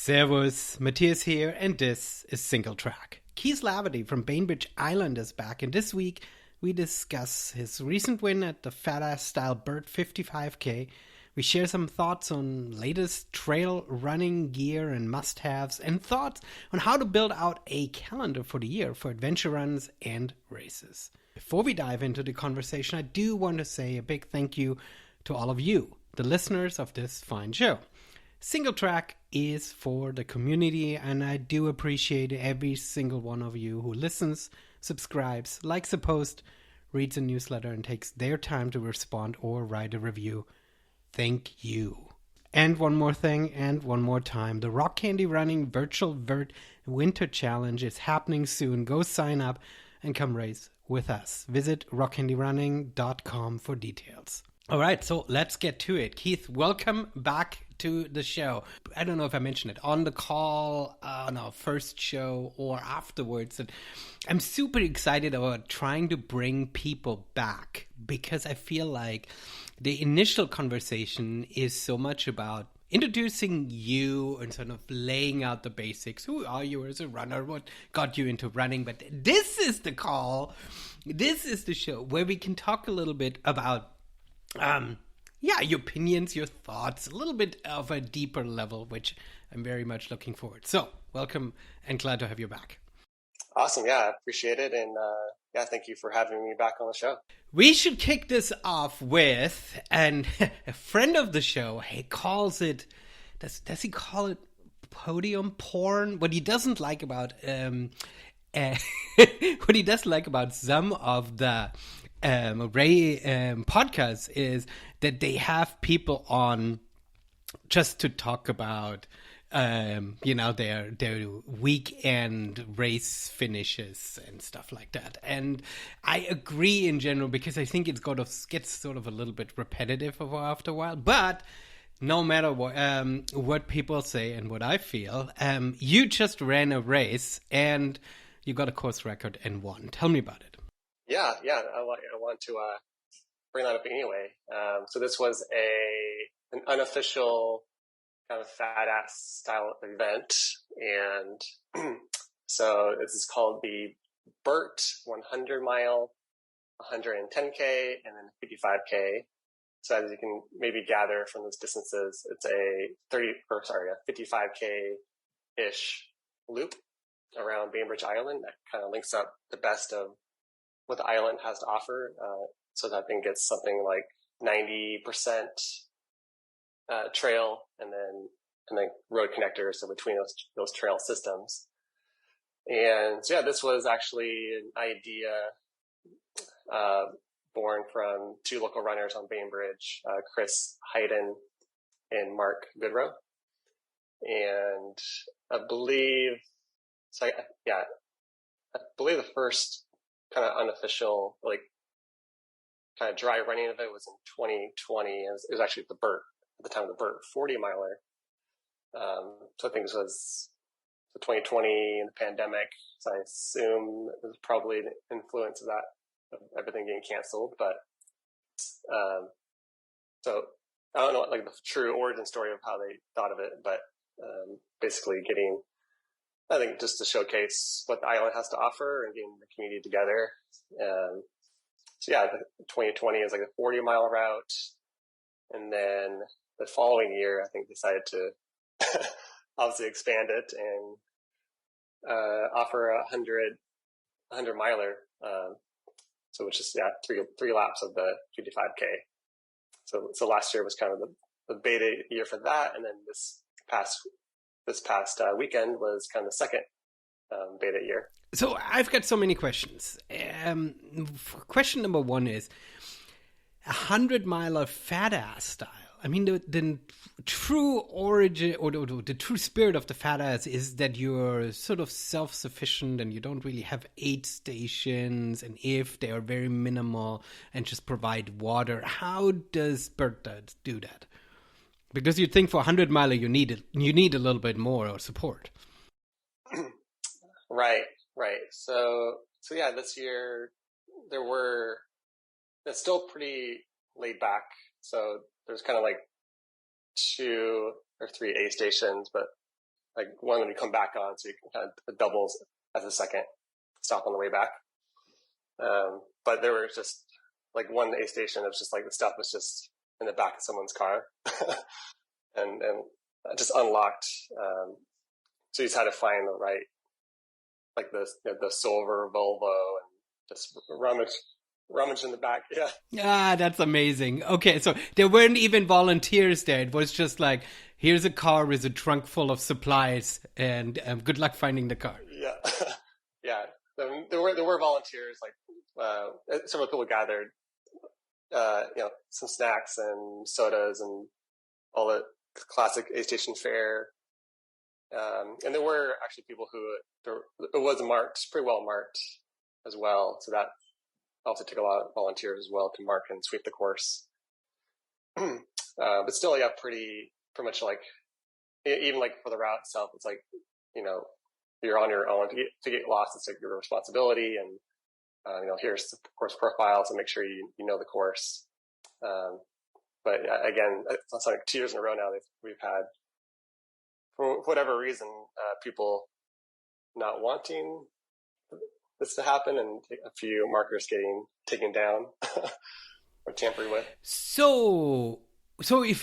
Servus, Matthias here, and this is Single Track. Keith Laverty from Bainbridge Island is back, and this week we discuss his recent win at the fat-ass style Burt 55K. We share some thoughts on latest trail running gear and must-haves, and thoughts on how to build out a calendar for the year for adventure runs and races. Before we dive into the conversation, I do want to say a big thank you to all of you, the listeners of this fine show. Single Track is for the community, and I do appreciate every single one of you who listens, subscribes, likes a post, reads a newsletter, and takes their time to respond or write a review. Thank you. And one more thing, and one more time, the Rock Candy Running Virtual Vert Winter Challenge is happening soon. Go sign up and come race with us. Visit rockcandyrunning.com for details. All right, so let's get to it. Keith, welcome back to the show. I don't know if I mentioned it on the call, on our first show or afterwards. And I'm super excited about trying to bring people back because I feel like the initial conversation is so much about introducing you and sort of laying out the basics. Who are you as a runner? What got you into running? But this is the call. This is the show where we can talk a little bit about your opinions, your thoughts, a little bit of a deeper level, which I'm very much looking forward. So, welcome and glad to have you back. Awesome. Yeah, I appreciate it. And thank you for having me back on the show. We should kick this off with, and a friend of the show, he calls it, does he call it podium porn? What he doesn't like about, what he doesn't like about some of the podcasts is that they have people on just to talk about their weekend race finishes and stuff like that. And I agree in general because I think gets sort of a little bit repetitive after a while. But no matter what people say and what I feel, you just ran a race and you got a course record and won. Tell me about it. Yeah. I want to bring that up anyway. So this was an unofficial kind of fat ass style event, and so this is called the Burt 100 mile, 110K, and then 55K. So as you can maybe gather from those distances, it's a 55K ish loop around Bainbridge Island that kind of links up the best of what the island has to offer. So that thing gets something like 90% trail and then road connectors in between those trail systems. And so this was actually an idea born from two local runners on Bainbridge, Chris Hayden and Mark Goodrow. And I believe the first kind of unofficial, kind of dry running of it was in 2020. It was actually the Burt, at the time, the Burt 40 miler. So I think it was the 2020 and the pandemic. So I assume it was probably an influence of that, of everything getting canceled. But, so I don't know, the true origin story of how they thought of it, but, basically I think just to showcase what the island has to offer and getting the community together. The 2020 is like a 40-mile route. And then the following year, I think decided to obviously expand it and offer a 100 miler. So which is, three laps of the 55K. So last year was kind of the beta year for that. And then this past weekend was kind of the second beta year. So I've got so many questions. Question number one is 100 miler fat ass style. I mean, the true origin or the true spirit of the fat ass is that you're sort of self-sufficient and you don't really have aid stations, and if they are very minimal and just provide water. How does Burt do that? Because you'd think for 100 miler you need a little bit more support. Right. So this year it's still pretty laid back. So there's kind of like 2 or 3 aid stations, but like one when you come back on, so you kind of doubles as a second stop on the way back. But there was just like one aid station. It was just like the stuff was just in the back of someone's car, and just unlocked. So you just had to find the right, like the silver Volvo, and just rummage in the back. Yeah. Ah, that's amazing. Okay, so there weren't even volunteers there. It was just like, here's a car with a trunk full of supplies, and good luck finding the car. Yeah, yeah. There were volunteers. Like several people gathered. Some snacks and sodas and all the classic aid station fare. And there were actually people it was marked, pretty well marked as well. So that also took a lot of volunteers as well to mark and sweep the course. But still, yeah, pretty much like, even like for the route itself, it's like, you're on your own. To get lost, it's like your responsibility. And, here's the course profile, so make sure you know the course. But again, it's like 2 years in a row now we've had, for whatever reason, people not wanting this to happen, and a few markers getting taken down or tampered with. So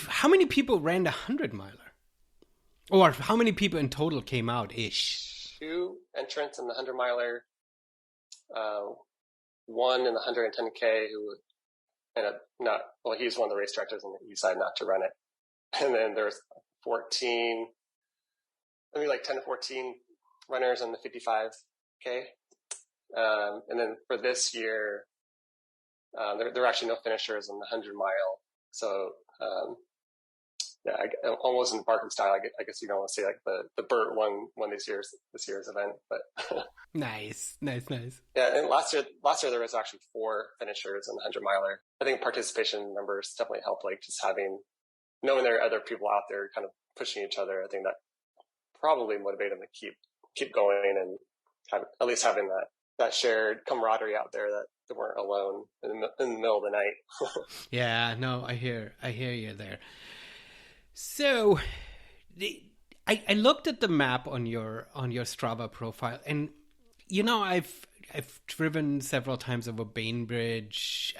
how many people ran the 100-miler? Or how many people in total came out ish? 2 entrants in the 100-miler, one in the 110K who ended up he was one of the race directors and he decided not to run it. And then there's 10 to 14 runners in the 55K. And then for this year, there are actually no finishers in the 100-mile. So, almost in Barkham style, I guess you don't want to say like the Burt won this year's event, but nice. Yeah, and last year there was actually 4 finishers in the 100-miler. I think participation numbers definitely helped, like just knowing there are other people out there kind of pushing each other. I think that probably motivated them to keep going and at least having that shared camaraderie out there, that they weren't alone in the middle of the night. Yeah, no, I hear you there. So, I looked at the map on your Strava profile, and I've driven several times over Bainbridge,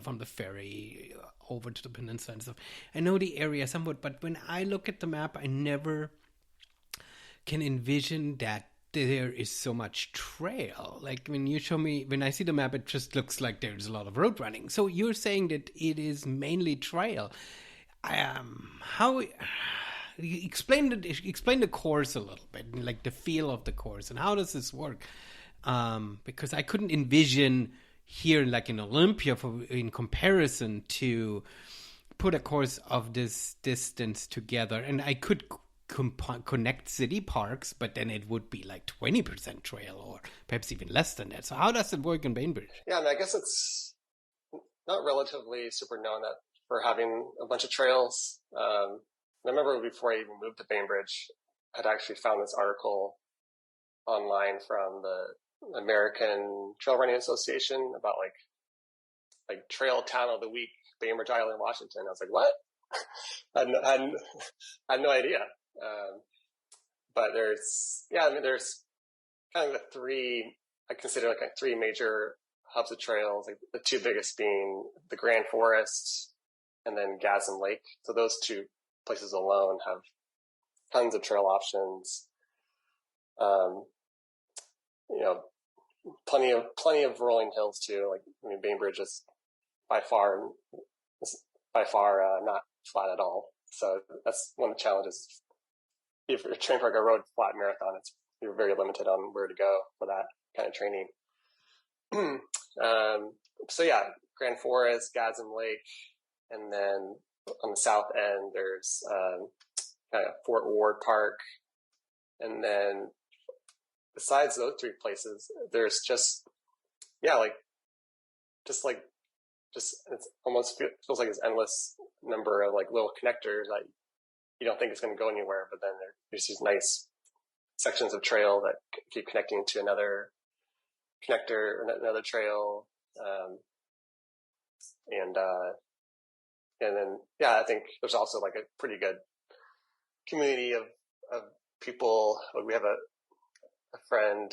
from the ferry over to the peninsula and stuff. I know the area somewhat, but when I look at the map, I never can envision that there is so much trail. Like when I see the map, it just looks like there's a lot of road running. So you're saying that it is mainly trail. How explain the course a little bit, like the feel of the course, and how does this work? Because I couldn't envision here, like in Olympia, in comparison to put a course of this distance together, and I could connect city parks, but then it would be like 20% trail, or perhaps even less than that. So how does it work in Bainbridge? Yeah, I guess it's not relatively super known that for having a bunch of trails. I remember before I even moved to Bainbridge, I'd actually found this article online from the American Trail Running Association about like Trail Town of the Week, Bainbridge Island, Washington. I was like, what? I had no idea. But there's kind of the 3, I consider like 3 major hubs of trails, like the 2 biggest being the Grand Forest and then Gasm Lake. So those 2 places alone have tons of trail options. Plenty of rolling hills too. Bainbridge is by far not flat at all. So that's one of the challenges. If you're training for a road flat marathon, you're very limited on where to go for that kind of training. So yeah, Grand Forest, Gasm Lake, and then on the south end there's kind of Fort Ward Park, and then besides those 3 places, there's just it almost feels like this endless number of like little connectors that you don't think it's going to go anywhere, but then there's these nice sections of trail that keep connecting to another connector or another trail. And then, I think there's also like a pretty good community of people, we have a friend,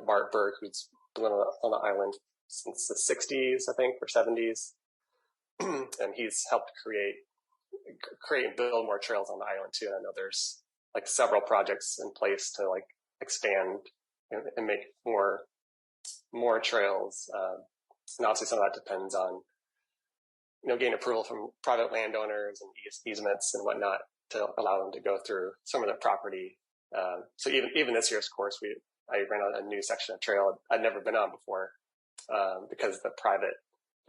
Burt, who's been on the island since the 60s, I think, or 70s. And he's helped create and build more trails on the island too. And I know there's like several projects in place to like expand and make more trails. And obviously some of that depends on, getting approval from private landowners and easements and whatnot to allow them to go through some of their property. So even this year's course, I ran on a new section of trail I'd never been on before, because the private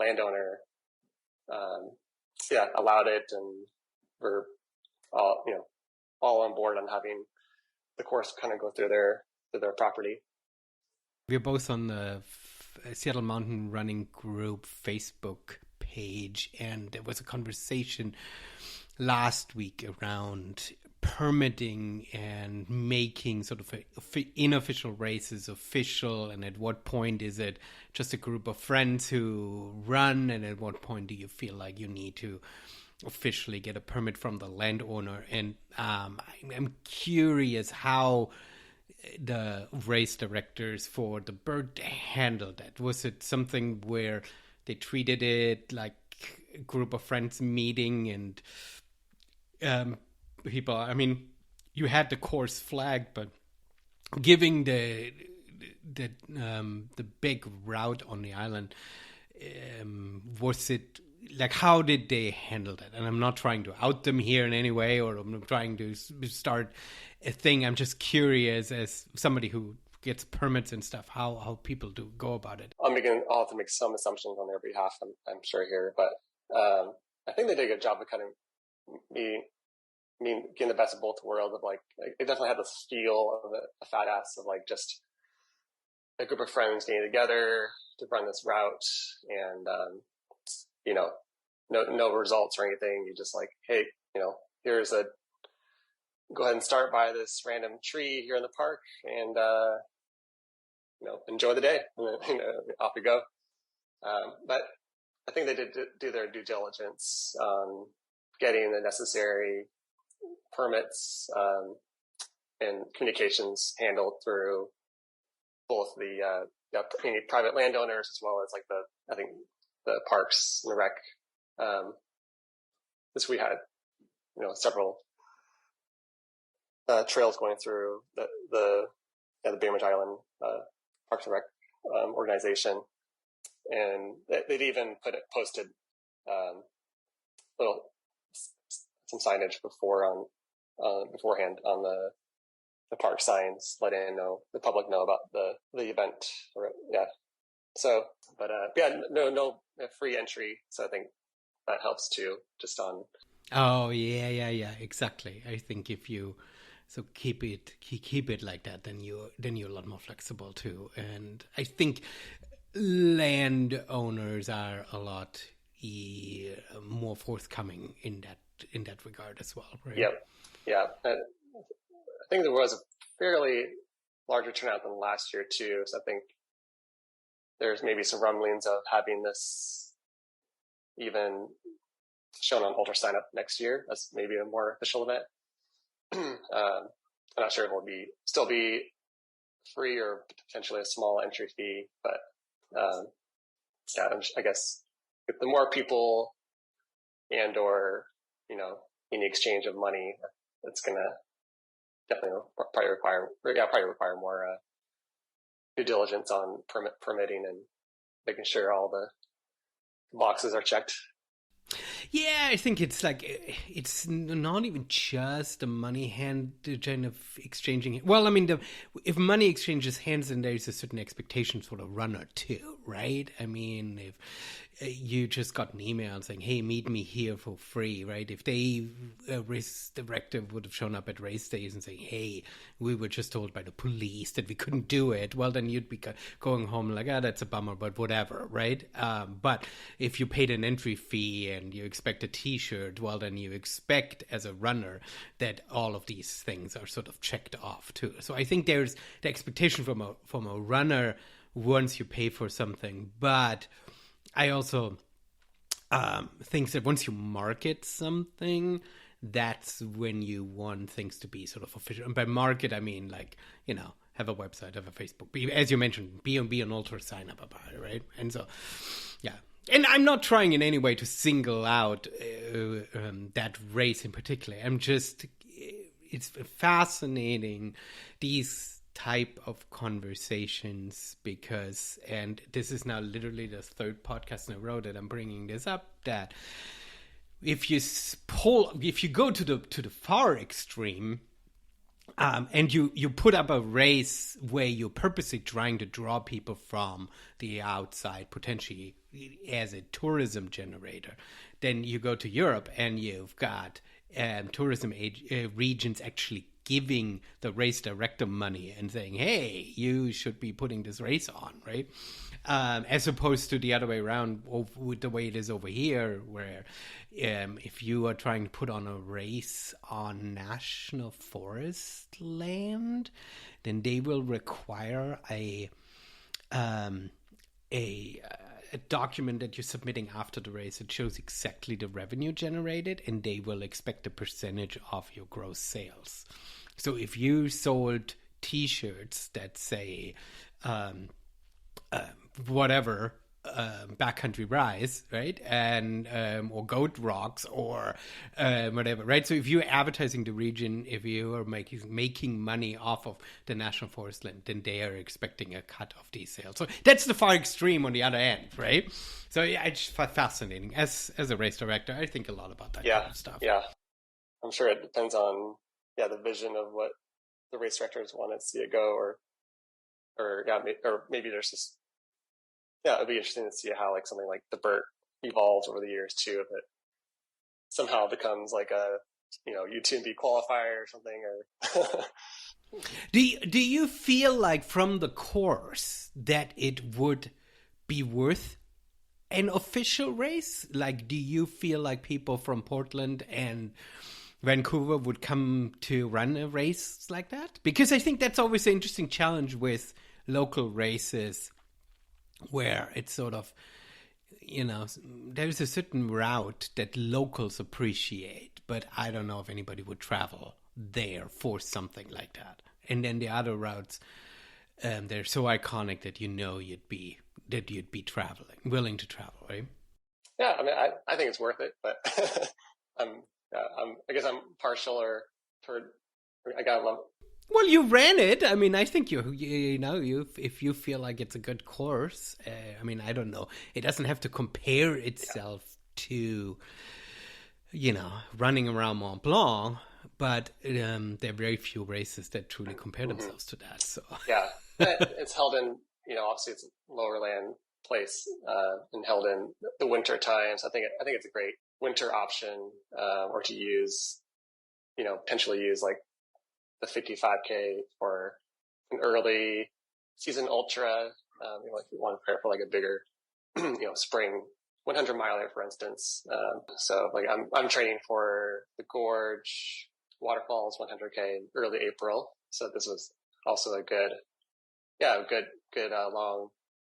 landowner, allowed it, and we're all on board on having the course kind of go through their property. We're both on the Seattle Mountain Running Group Facebook page, and there was a conversation last week around permitting and making sort of unofficial races official, and at what point is it just a group of friends who run, and at what point do you feel like you need to officially get a permit from the landowner? And I'm curious how the race directors for the Burt handled that. Was it something where they treated it like a group of friends meeting, and people, I mean, you had the course flag, but giving the big route on the island, was it like, how did they handle that? And I'm not trying to out them here in any way, or I'm trying to start a thing. I'm just curious, as somebody who gets permits and stuff, how people do go about it. I'll have to make some assumptions on their behalf, I'm sure here, but I think they did a good job of kind of getting the best of both worlds. Of like, it definitely had this feel of a fat ass of like just a group of friends getting together to run this route, and no results or anything. You just like, hey, go ahead and start by this random tree here in the park, and enjoy the day. Off we go. But I think they did do their due diligence on getting the necessary permits and communications handled through both the private landowners as well as like the parks and the rec. This we had several trails going through the Bainbridge Island Parks and Rec organization, and they'd even posted some signage beforehand on the park signs, letting the public know about the event. So, but no free entry. So I think that helps too. Just on. Oh yeah, exactly. I think if you keep it like that, then you're a lot more flexible too. And I think landowners are a lot more forthcoming in that regard as well, right? Yep. Yeah. I think there was a fairly larger turnout than last year too. So I think there's maybe some rumblings of having this even shown on Ultra Sign Up next year. That's maybe a more official event. I'm not sure if it'll still be free or potentially a small entry fee, but I guess the more people and or in the exchange of money, it's gonna definitely probably require more due diligence on permitting and making sure all the boxes are checked. Yeah, I think it's like, it's not even just the money kind of exchanging. Well, I mean, if money exchanges hands, then there's a certain expectation for the runner too, right? I mean, if you just got an email saying, hey, meet me here for free, right? If a race director would have shown up at race days and saying, hey, we were just told by the police that we couldn't do it, well, then you'd be going home like, that's a bummer, but whatever, right? But if you paid an entry fee and you expect a t-shirt, well, then you expect as a runner that all of these things are sort of checked off too. So I think there's the expectation from a runner once you pay for something, but I also think that once you market something, that's when you want things to be sort of official. And by market, I mean, like, have a website, have a Facebook. As you mentioned, be an ultra sign up about it, right? And so, yeah. And I'm not trying in any way to single out that race in particular. It's fascinating, these type of conversations, because, and this is now literally the third podcast in a row that I'm bringing this up, that if you go to the far extreme, and you put up a race where you're purposely trying to draw people from the outside, potentially as a tourism generator, then you go to Europe and you've got tourism regions actually giving the race director money and saying, hey, you should be putting this race on, right? As opposed to the other way around, with the way it is over here, where if you are trying to put on a race on national forest land, then they will require a document that you're submitting after the race that shows exactly the revenue generated, and they will expect a percentage of your gross sales. So if you sold T-shirts that say whatever, backcountry rice, right, and or goat rocks or whatever, right? So if you're advertising the region, if you are making money off of the national forest land, then they are expecting a cut of these sales. So that's the far extreme on the other end, right? So yeah, it's fascinating. As a race director, I think a lot about that kind of stuff. Yeah, I'm sure it depends on the vision of what the race directors want to see it go, or maybe there's just it'd be interesting to see how like something like the Burt evolves over the years too, if it somehow becomes like a UTMB qualifier or something. Or do you feel like from the course that it would be worth an official race? Like, do you feel like people from Portland and Vancouver would come to run a race like that? Because I think that's always an interesting challenge with local races, where it's sort of, there's a certain route that locals appreciate, but I don't know if anybody would travel there for something like that. And then the other routes, they're so iconic that you'd be willing to travel, right? Yeah, I mean, I think it's worth it, but I guess I'm partial or toward. I gotta love. Well, you ran it. I mean, I think if you feel like it's a good course, I mean, I don't know. It doesn't have to compare itself to, running around Mont Blanc, but there are very few races that truly compare themselves to that. So yeah, it's held in, obviously it's a lower land place, and held in the winter times. I think it's a great winter option, or to use, potentially use like the 55K or an early season ultra, if you want to prepare for like a bigger, spring 100 miler, for instance. So like I'm training for the Gorge Waterfalls 100K in early April. So this was also a good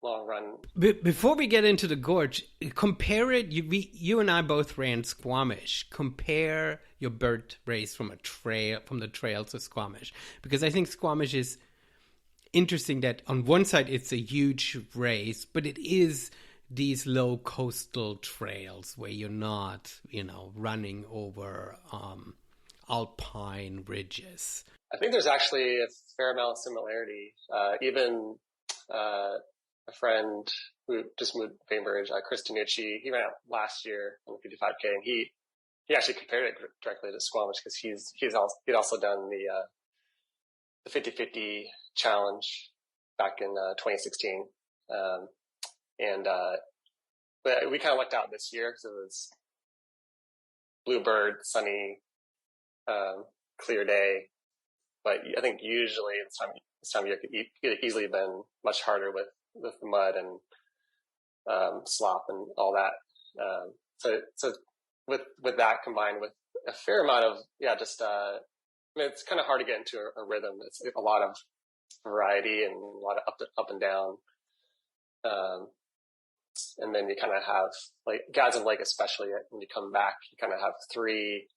long run. Before we get into the Gorge, compare it. You and I both ran Squamish. Compare your Burt race from the trail to Squamish, because I think Squamish is interesting. That on one side it's a huge race, but it is these low coastal trails where you're not, running over alpine ridges. I think there's actually a fair amount of similarity. Even a friend who just moved to Bainbridge, Chris Tanucci, he ran out last year on the 55K, and he actually compared it directly to Squamish, because he'd also done the 50-50 challenge back in 2016, but we kind of lucked out this year because it was bluebird, sunny, clear day. But I think usually this time of year could have easily been much harder with the mud and slop and all that. So with that combined with a fair amount of it's kind of hard to get into a rhythm. It's a lot of variety and a lot of up and down. And then you kind of have like Gadsden Lake, especially when you come back, you kind of have three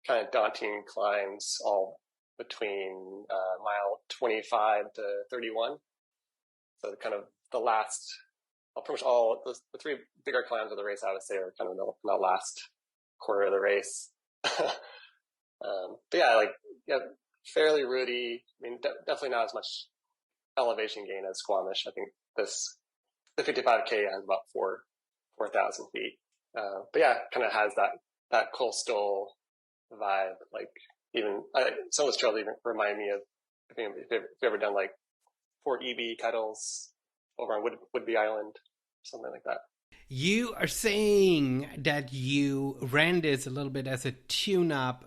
kind of daunting climbs, all between mile 25 to 31. So kind of the last, pretty much all the three bigger climbs of the race, I would say, are kind of in the last quarter of the race. But yeah, fairly rooty. I mean, definitely not as much elevation gain as Squamish. I think the 55K has about 4,000 feet. But yeah, kind of has that coastal vibe. Like even some of those trails even remind me of, if you've ever done like Fort Eby Kettles over on Woodby Island, something like that. You are saying that you ran this a little bit as a tune-up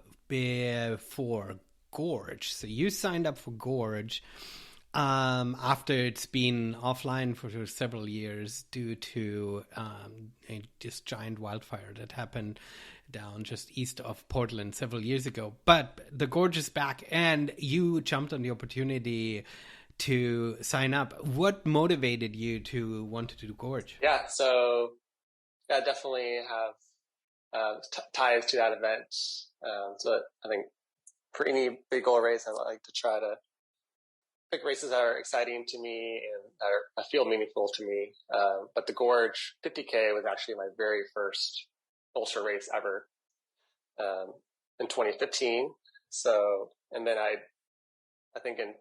for Gorge. So you signed up for Gorge after it's been offline for several years due to this giant wildfire that happened down just east of Portland several years ago. But the Gorge is back, and you jumped on the opportunity to sign up. What motivated you to want to do Gorge? Yeah, so I definitely have ties to that event. So I think for any big goal race, I like to try to pick races that are exciting to me and that feel meaningful to me. But the Gorge 50K was actually my very first ultra race ever in 2015. So, and then I think in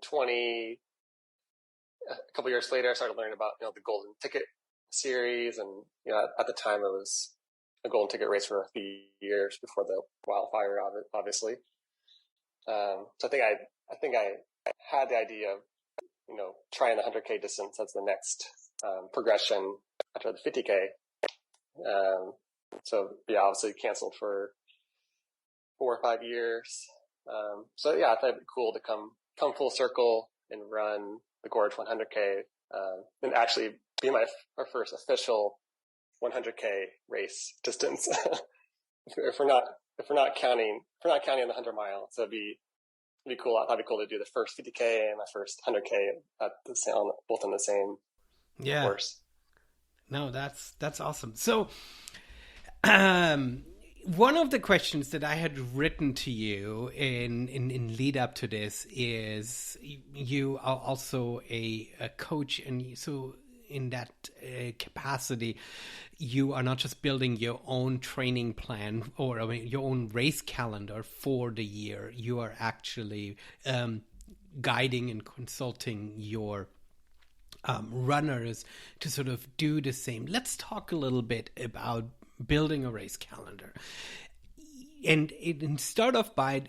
a couple years later, I started learning about, the Golden Ticket series. And, at the time it was a Golden Ticket race for a few years before the wildfire, obviously. So I think I had the idea of, trying the 100K distance as the next progression after the 50K. So yeah, obviously canceled for 4 or 5 years. So yeah, I thought it'd be cool to come full circle and run the Gorge 100K, and actually be our first official 100K race distance. if we're not counting the 100 mile, so it'd be cool. I thought it'd be cool to do the first 50K and my first 100K both on the same course. No, that's awesome. So, one of the questions that I had written to you in lead up to this is, you are also a coach, and so in that capacity, you are not just building your own training plan or your own race calendar for the year. You are actually guiding and consulting your runners to sort of do the same. Let's talk a little bit about building a race calendar. And start off by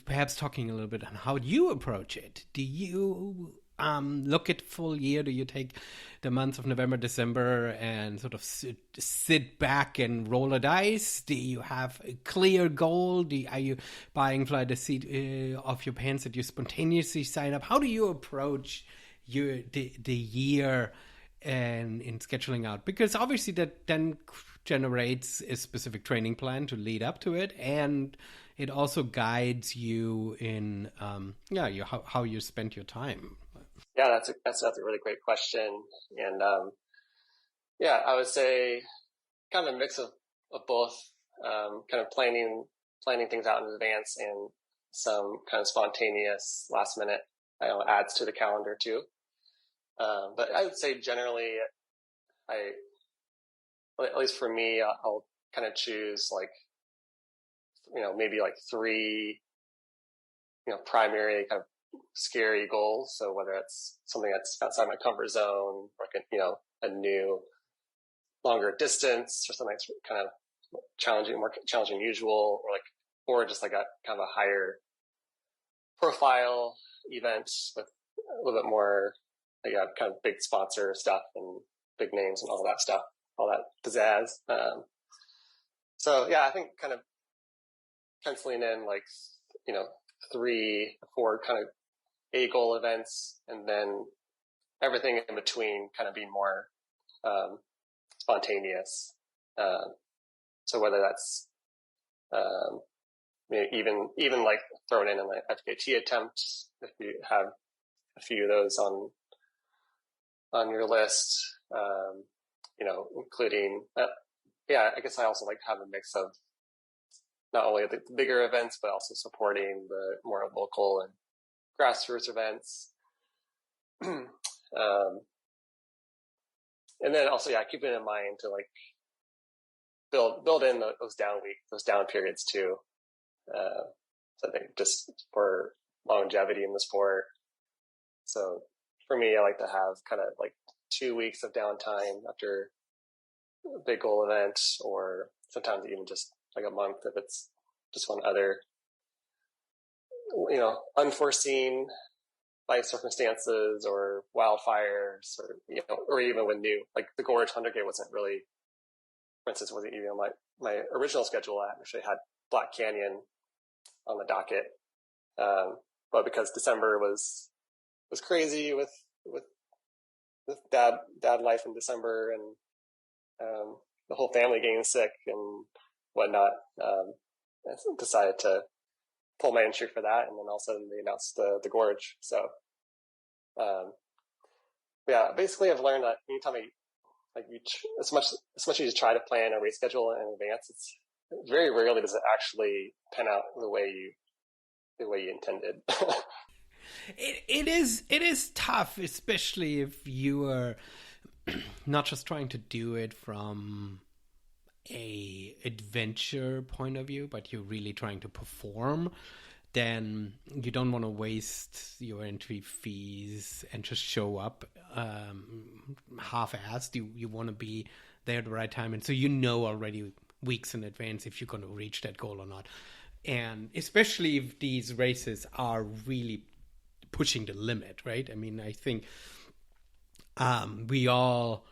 perhaps talking a little bit on how you approach it. Do you look at full year? Do you take the months of November, December and sort of sit back and roll a dice? Do you have a clear goal? Are you buying fly the seat of your pants that you spontaneously sign up? How do you approach the year and in scheduling out? Because obviously that then generates a specific training plan to lead up to it, and it also guides you in how you spend your time. Yeah, that's a really great question, and I would say kind of a mix of both, kind of planning things out in advance and some kind of spontaneous last minute adds to the calendar too. But I would say generally, at least for me, I'll kind of choose maybe 3, primary kind of scary goals. So whether it's something that's outside my comfort zone, or a new longer distance, or something that's kind of more challenging than usual, or just like a kind of a higher profile event with a little bit more kind of big sponsor stuff and big names and all that stuff, all that pizzazz. So yeah, I think kind of penciling in 3 or 4 kind of A goal events, and then everything in between kind of being more spontaneous. So whether that's even throwing in an FKT attempt, if you have a few of those on your list, including I guess I also like to have a mix of not only the bigger events, but also supporting the more local and grassroots events. And then also, keeping in mind to like build in those down periods too. So I think just for longevity in the sport. So for me, I like to have kind of like 2 weeks of downtime after a big goal event, or sometimes even just like a month if it's just one other, unforeseen life circumstances or wildfires, or even when new, like the Gorge 100K wasn't really, for instance, wasn't even my original schedule. I actually had Black Canyon on the docket. But because December was crazy with dad life in December, and the whole family getting sick and whatnot, I decided to pull my entry for that, and then all of a sudden they announced the Gorge. So, basically I've learned that anytime as much as you try to plan a race schedule in advance, it's very rarely does it actually pan out the way you intended. It is tough, especially if you are not just trying to do it from a adventure point of view, but you're really trying to perform. Then you don't want to waste your entry fees and just show up half-assed. You want to be there at the right time, and so already weeks in advance if you're going to reach that goal or not. And especially if these races are really pushing the limit, right? I mean, I think we all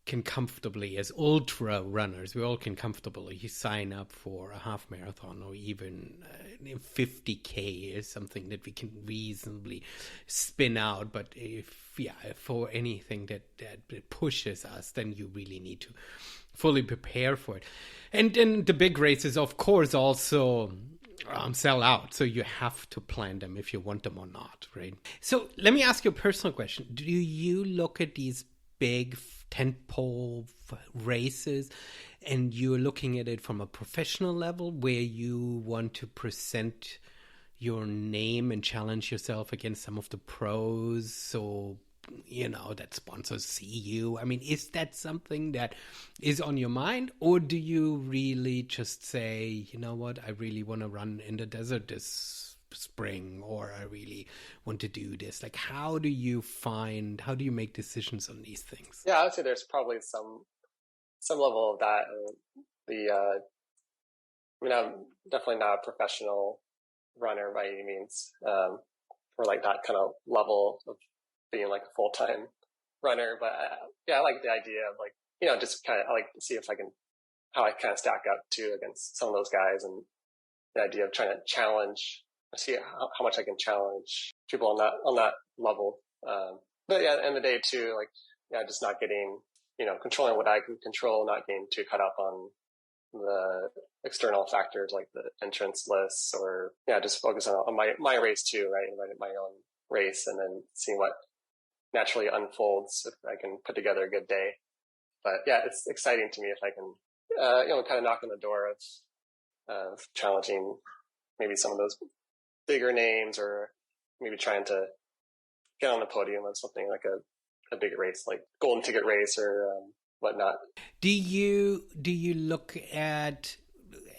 can comfortably, as ultra runners, we all can comfortably sign up for a half marathon, or even 50K is something that we can reasonably spin out. But if for anything that pushes us, then you really need to fully prepare for it. And then the big races, of course, also sell out. So you have to plan them if you want them or not, right? So let me ask you a personal question. Do you look at these big tentpole races and you're looking at it from a professional level where you want to present your name and challenge yourself against some of the pros, so that sponsors see you? I mean, is that something that is on your mind, or do you really just say, you know what, I really want to run in the desert this spring, or I really want to do this? Like, how do you make decisions on these things? I would say there's probably some level of that. I'm definitely not a professional runner by any means, or like that kind of level of being like a full-time runner. But I like the idea of just kind of, I like to see how I kind of stack up too against some of those guys, and the idea of trying to see how much I can challenge people on that level. But at the end of the day too, just not getting, controlling what I can control, not getting too caught up on the external factors like the entrance lists, or just focus on my race too, right? My own race, and then seeing what naturally unfolds if I can put together a good day. But it's exciting to me if I can, kind of knock on the door of challenging maybe some of those bigger names, or maybe trying to get on the podium on something like a big race, like golden ticket race or whatnot. Do you look at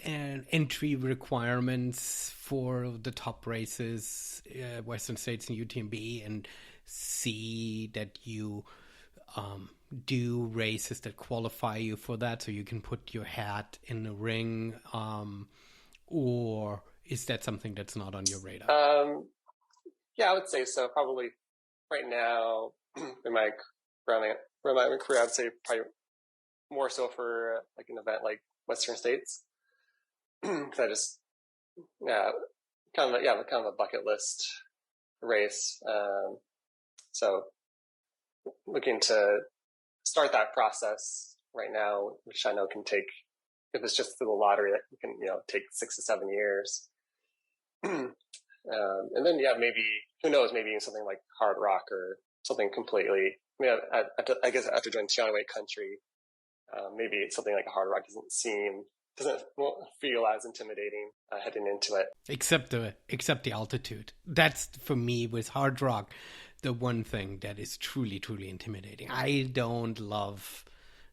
entry requirements for the top races, Western States and UTMB, and see that you do races that qualify you for that, so you can put your hat in the ring, or is that something that's not on your radar? I would say so. Probably right now in my career, I would say probably more so for like an event like Western States, because I just kind of a bucket list race. So looking to start that process right now, which I know can take, if it's just through the lottery, that can take 6 to 7 years. And then maybe, who knows, maybe something like hard rock or something completely. I guess after doing China Way Country, maybe something like a hard rock doesn't seem won't feel as intimidating heading into it. Except the altitude. That's, for me, with hard rock, the one thing that is truly, truly intimidating. I don't love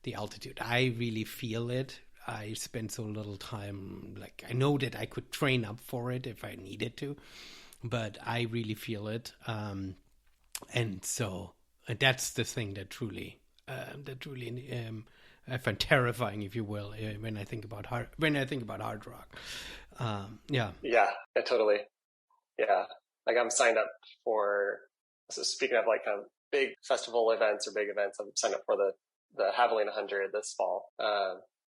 the altitude. I really feel it. I spend so little time, like, I know that I could train up for it if I needed to, but I really feel it. And so that's the thing that truly I find terrifying, if you will, when I think about hard rock. Yeah, totally. Yeah, like I'm signed up for. So speaking of like big festival events or big events, I'm signed up for the Javelina 100 this fall.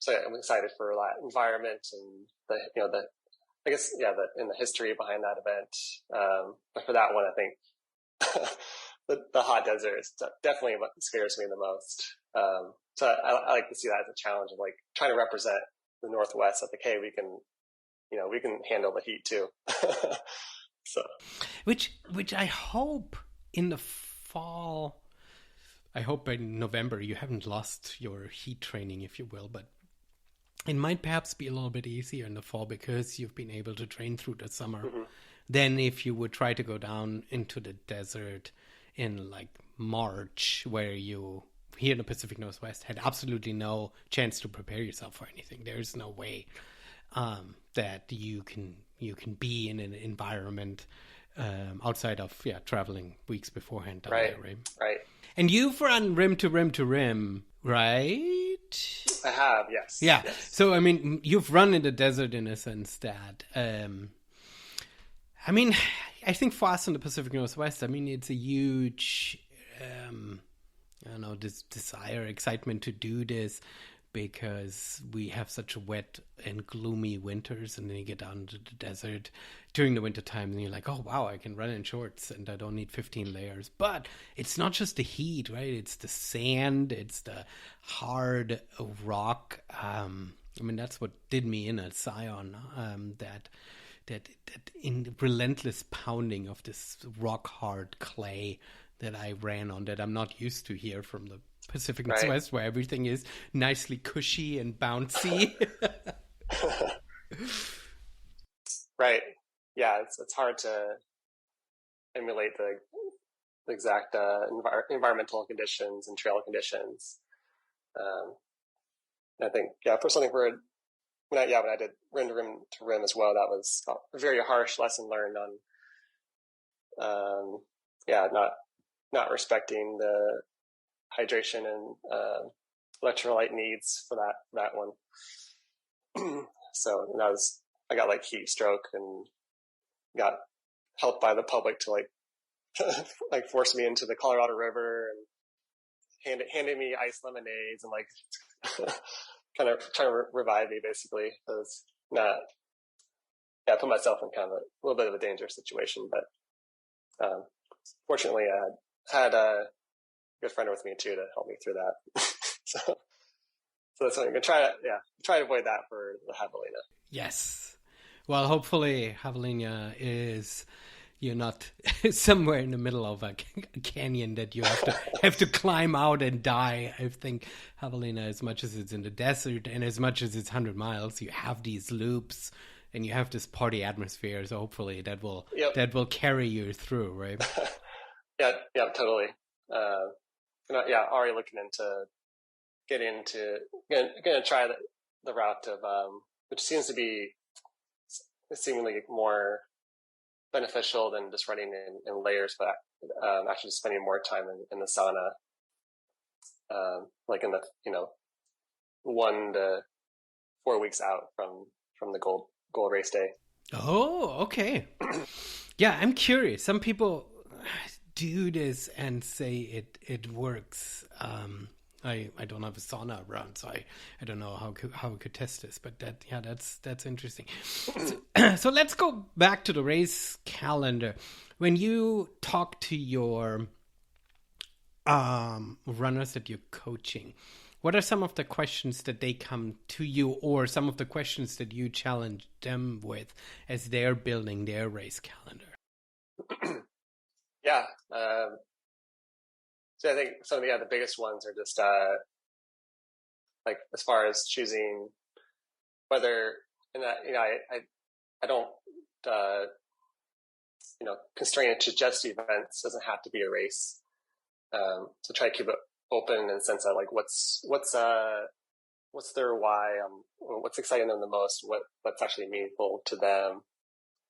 So yeah, I'm excited for that environment and the in the history behind that event. But for that one, I think the hot desert is definitely what scares me the most. So I like to see that as a challenge of like trying to represent the Northwest. Like, hey, we can handle the heat too. So, which I hope in the fall. I hope by November you haven't lost your heat training, if you will, but it might perhaps be a little bit easier in the fall because you've been able to train through the summer than if you would try to go down into the desert in like March, where you here in the Pacific Northwest had absolutely no chance to prepare yourself for anything. There's no way that you can be in an environment outside of traveling weeks beforehand down there, right? Right. And you've run rim to rim to rim, right? I have, yes. Yeah. Yes. So I mean, you've run in the desert in a sense that I mean, I think for us in the Pacific Northwest, I mean, it's a huge I don't know, this desire, excitement to do this because we have such wet and gloomy winters, and then you get down to the desert during the winter time and you're like, oh wow, I can run in shorts and I don't need 15 layers. But it's not just the heat, right? It's the sand, it's the hard rock. I mean, that's what did me in at Zion, that in relentless pounding of this rock hard clay that I ran on, that I'm not used to here from the Pacific Northwest, where everything is nicely cushy and bouncy. Right. Yeah, it's hard to emulate the exact environmental conditions and trail conditions. I think for something when I did rim to rim as well, that was a very harsh lesson learned on not respecting the hydration and electrolyte needs for that one. So I got like heat stroke and got helped by the public to like like force me into the Colorado River and handed me iced lemonades and like kind of trying to revive me basically. It was I put myself in kind of a little bit of a dangerous situation, but fortunately I had a good friend with me too to help me through that. so that's something I'm gonna try to avoid that for the Javelina. Yes. Well, hopefully Javelina is you're not somewhere in the middle of a canyon that you have to climb out and die. I think Javelina, as much as it's in the desert and as much as it's 100 miles, you have these loops and you have this party atmosphere. So hopefully that will carry you through, right? Yeah, totally. Already looking into gonna try the route of which seems to be seemingly more beneficial than just running in layers, but actually spending more time in the sauna, like in the 1 to 4 weeks out from the goal race day. Oh, okay. Yeah, I'm curious. Some people do this and say it works. I don't have a sauna around, so I don't know how we could test this, but that's interesting. So let's go back to the race calendar. When you talk to your runners that you're coaching, what are some of the questions that they come to you, or some of the questions that you challenge them with as they're building their race calendar? Yeah. So I think some of the biggest ones are just like as far as choosing whether, and I don't, constrain it to just events. It doesn't have to be a race. So try to keep it open in the sense that like, what's their why? What's exciting them the most? What's actually meaningful to them?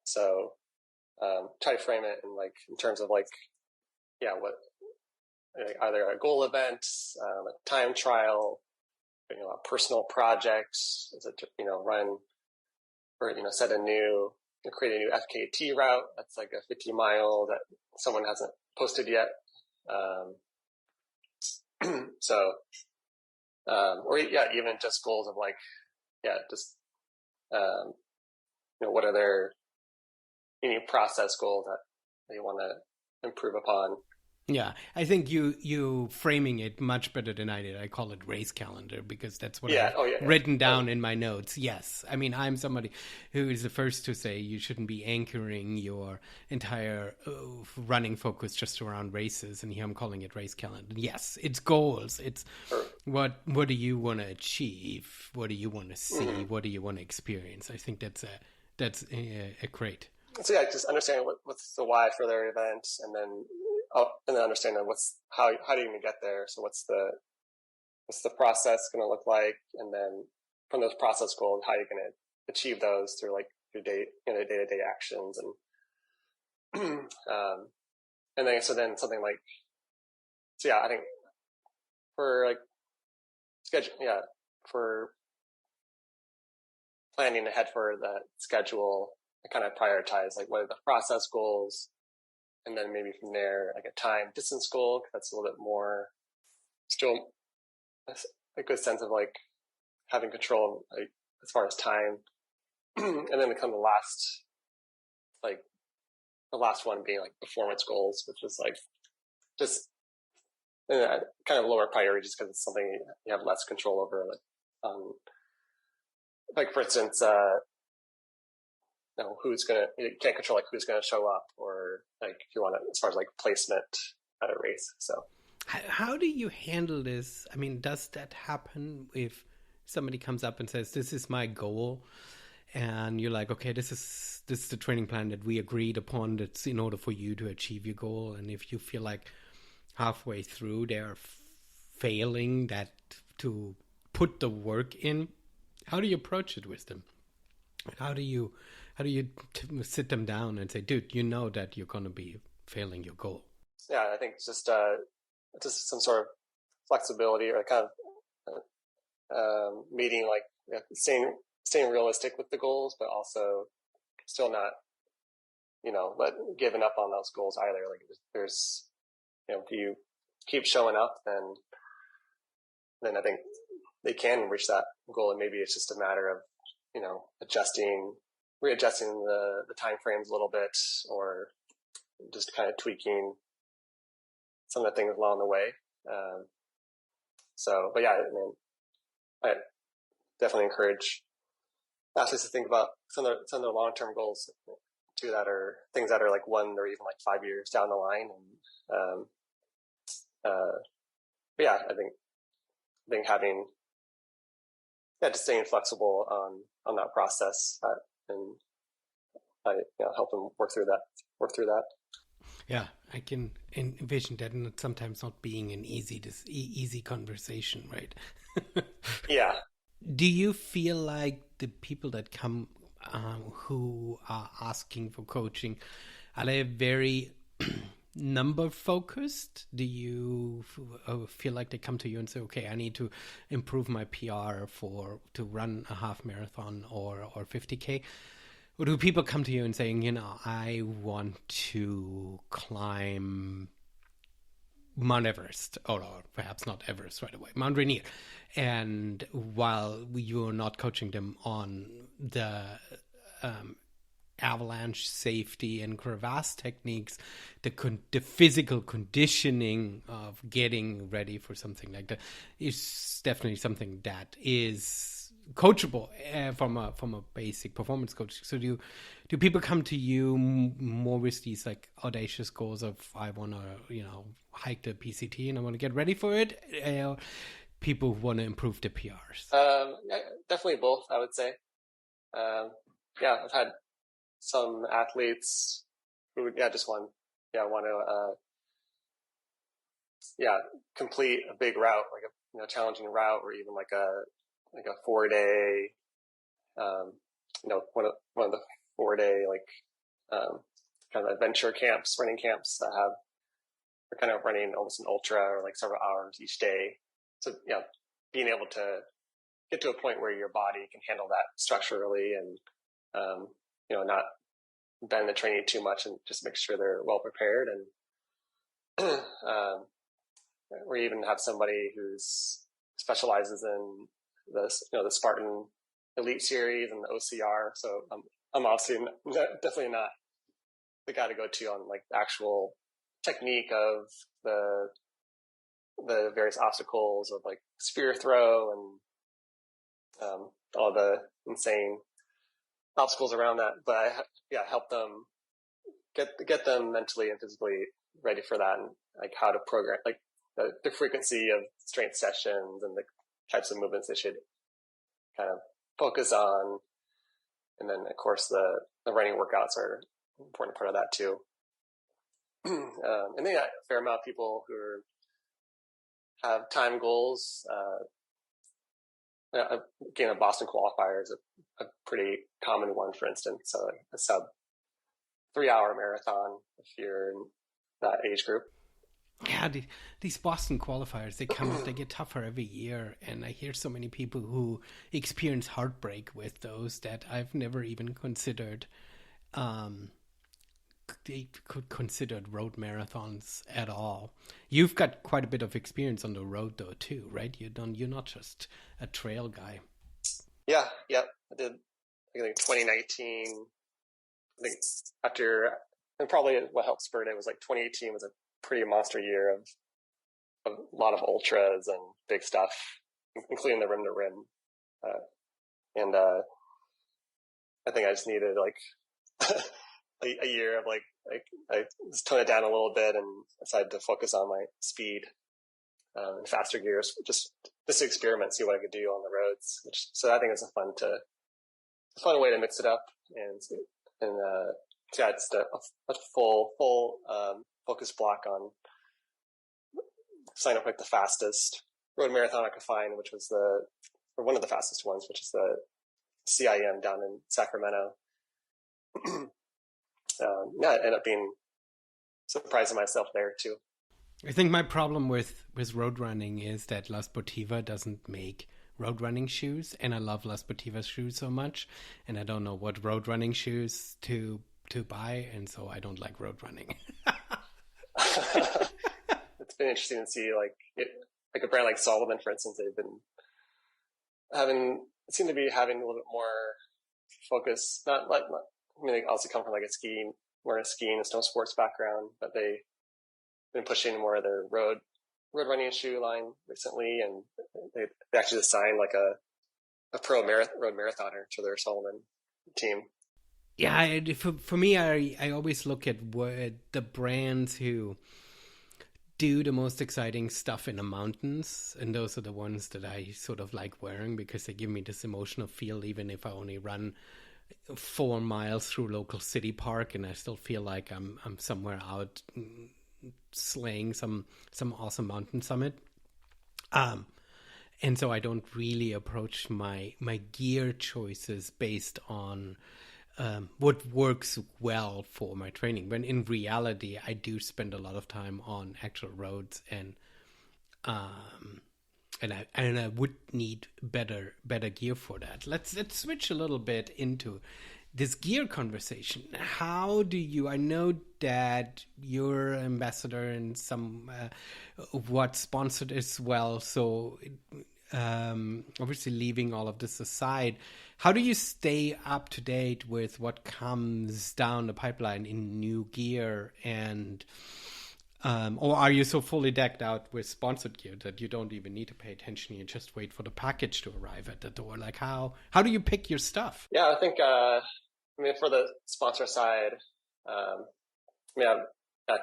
So, try to frame it in terms of either a goal event, a time trial, a personal project, is it, run or, create a new FKT route. That's like a 50-mile that someone hasn't posted yet. Even just goals of what are their any process goals that they want to improve upon. Yeah, I think you framing it much better than I did. I call it race calendar because that's what I've written down in my notes. Yes, I mean, I'm somebody who is the first to say you shouldn't be anchoring your entire running focus just around races. And here I'm calling it race calendar. Yes, it's goals. It's what do you want to achieve? What do you want to see? Mm-hmm. What do you want to experience? I think that's a great. So just understanding what's the why for their event, and then understanding how do you even get there. So what's the process going to look like, and then from those process goals, how are you going to achieve those through your day-to-day actions, and then something I think for schedule, for planning ahead for the schedule, I kind of prioritize what are the process goals. And then maybe from there, a time distance goal, because that's a little bit more still a good sense of having control as far as time. And then become the last one being performance goals, which is just kind of lower priority just because it's something you have less control over. For instance, you can't control who's gonna show up, or if you want to, as far as placement at a race. So how do you handle this? I mean, does that happen if somebody comes up and says, this is my goal, and you're like, okay, this is the training plan that we agreed upon, that's in order for you to achieve your goal, and if you feel like halfway through they're failing that to put the work in, how do you approach it with them? How do you sit them down and say, dude, you know that you're going to be failing your goal? Yeah, I think just some sort of flexibility, or kind of meeting, staying realistic with the goals, but also still not, giving up on those goals either. There's, if you keep showing up, then I think they can reach that goal, and maybe it's just a matter of readjusting the time frames a little bit, or just kind of tweaking some of the things along the way. I definitely encourage athletes to think about some of their long-term goals too, that are things that are 1 or even 5 years down the line. And I think having just staying flexible on that process, and help them work through that. Yeah, I can envision that, and sometimes not being an easy conversation, right? Yeah. Do you feel like the people that come who are asking for coaching, are they very number focused? Do you feel like they come to you and say, okay, I need to improve my PR to run a half marathon or 50K? Or do people come to you and saying, I want to climb Mount Everest, or perhaps not Everest right away, Mount Rainier, and while you're not coaching them on the avalanche safety and crevasse techniques, the physical conditioning of getting ready for something like that is definitely something that is coachable from a basic performance coach. So do people come to you more with these audacious goals of, I want to hike the PCT and I want to get ready for it, people who want to improve the PRs? Definitely both, I would say. I've had some athletes who, just want to, complete a big route, like a challenging route, or even like a 4-day, one of the 4-day kind of adventure camps, running camps that are kind of running almost an ultra or like several hours each day. So being able to get to a point where your body can handle that structurally and not bend the training too much, and just make sure they're well prepared. And we even have somebody who's specializes in the Spartan Elite Series and the OCR. So I'm obviously definitely not the guy to go to on like the actual technique of the various obstacles of like spear throw and all the insane obstacles around that. But I help them get them mentally and physically ready for that, and like how to program like the frequency of strength sessions and the types of movements they should kind of focus on. And then of course the running workouts are an important part of that too. And then a fair amount of people who have time goals. Again, a Boston qualifier is a pretty common one, for instance. So a sub 3-hour marathon if you're in that age group. Yeah, these Boston qualifiers, they get tougher every year. And I hear so many people who experience heartbreak with those that I've never even considered. They could consider road marathons at all. You've got quite a bit of experience on the road though too, right? You're not just a trail guy. Yeah. I did, I think 2019, I think and probably what helped spur it was like 2018 was a pretty monster year of a lot of ultras and big stuff, including the rim to rim. And I think I just needed like a year of like I just toned it down a little bit and decided to focus on my speed and faster gears, just to experiment, see what I could do on the roads. So I think it's a fun way to mix it up, and it's a full focus block on sign up like the fastest road marathon I could find, which was one of the fastest ones, which is the CIM down in Sacramento. I ended up being surprising myself there too. I think my problem with road running is that La Sportiva doesn't make road running shoes, and I love La Sportiva's shoes so much, and I don't know what road running shoes to buy, and so I don't like road running. It's been interesting to see like a brand like Solomon, for instance. They've been seem to be having a little bit more focus. They also come from like a skiing and snow sports background, but they've been pushing more of their road running shoe line recently, and they actually just signed like a pro road marathoner to their Solomon team. Yeah, for me, I always look at what the brands who do the most exciting stuff in the mountains, and those are the ones that I sort of like wearing because they give me this emotional feel, even if I only run 4 miles through local city park, and I still feel like I'm somewhere out slaying some awesome mountain summit. And so I don't really approach my gear choices based on what works well for my training, when in reality I do spend a lot of time on actual roads, and I would need better gear for that. Let's switch a little bit into this gear conversation. How do you? I know that you're an ambassador and some what sponsored as well. So obviously, leaving all of this aside, how do you stay up to date with what comes down the pipeline in new gear, and or are you so fully decked out with sponsored gear that you don't even need to pay attention? You just wait for the package to arrive at the door. Like how do you pick your stuff? Yeah, I think for the sponsor side, I'm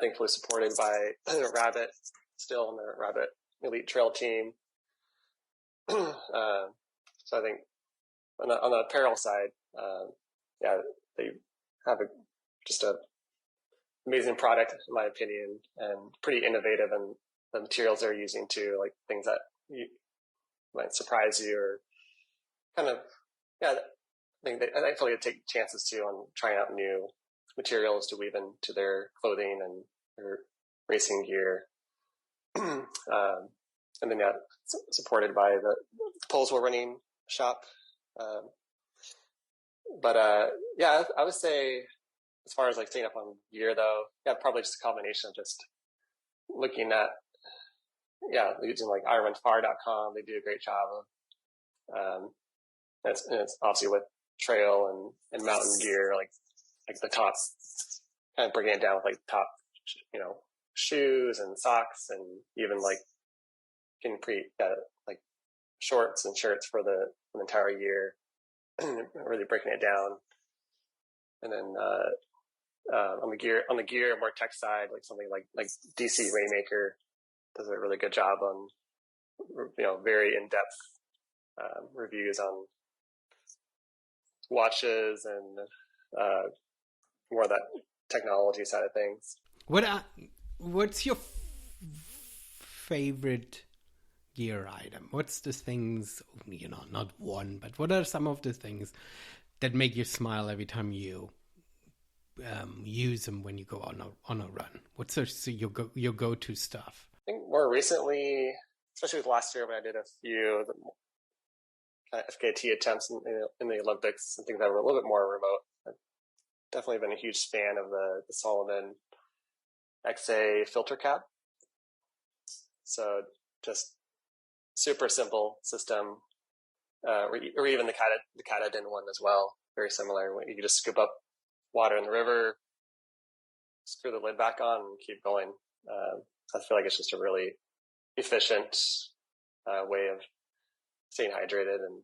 thankfully supported by Rabbit still on the Rabbit Elite Trail team. So I think on the apparel side, Yeah, they have just a amazing product, in my opinion, and pretty innovative. And the materials they're using too, like things that might surprise you, or kind of, yeah. I feel like they take chances too on trying out new materials to weave into their clothing and their racing gear. And then, yeah, supported by the Poles Running shop. Yeah, I would say, as far as like staying up on gear though, yeah, probably just a combination of just looking at, yeah, using like ironfar.com. They do a great job of, it's obviously with trail and mountain gear, like the top, kind of breaking it down with like top, shoes and socks, and even like getting like shorts and shirts for the entire year, really breaking it down. And then on the gear, more tech side, like something like DC Rainmaker does a really good job on, very in-depth reviews on watches and more of that technology side of things. What's your favorite gear item? What's the things, not one, but what are some of the things that make you smile every time you use them when you go on a run? What's your go-to stuff? I think more recently, especially with last year when I did a few kind of FKT attempts in the Olympics and things that were a little bit more remote, I've definitely been a huge fan of the Salomon XA filter cap. So just super simple system, or even the Katadin one as well. Very similar. You can just scoop up water in the river, screw the lid back on, and keep going. I feel like it's just a really efficient way of staying hydrated, and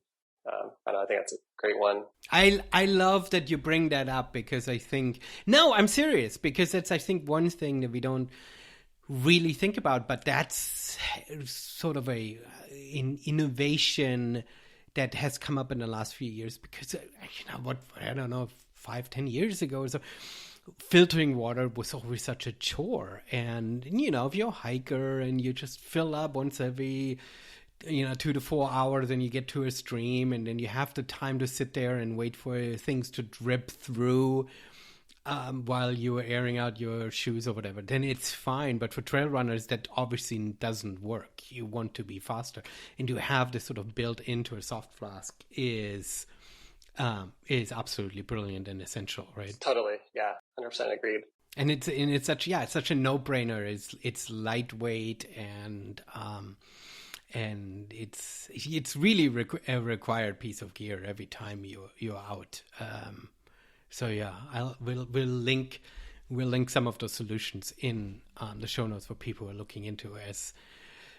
I think that's a great one. I love that you bring that up, because I think, no, I'm serious, because that's, I think, one thing that we don't really think about, but that's sort of an innovation that has come up in the last few years, because I don't know, 5-10 years ago or so, filtering water was always such a chore. And if you're a hiker and you just fill up once every 2 to 4 hours, and you get to a stream, and then you have the time to sit there and wait for things to drip through while you are airing out your shoes or whatever, then it's fine. But for trail runners, that obviously doesn't work. You want to be faster, and to have this sort of built into a soft flask is absolutely brilliant and essential, right? Totally, yeah, 100% agreed. And it's such a no-brainer. It's lightweight, and it's really a required piece of gear every time you're out. So yeah, we'll link some of those solutions in the show notes for people who are looking into, as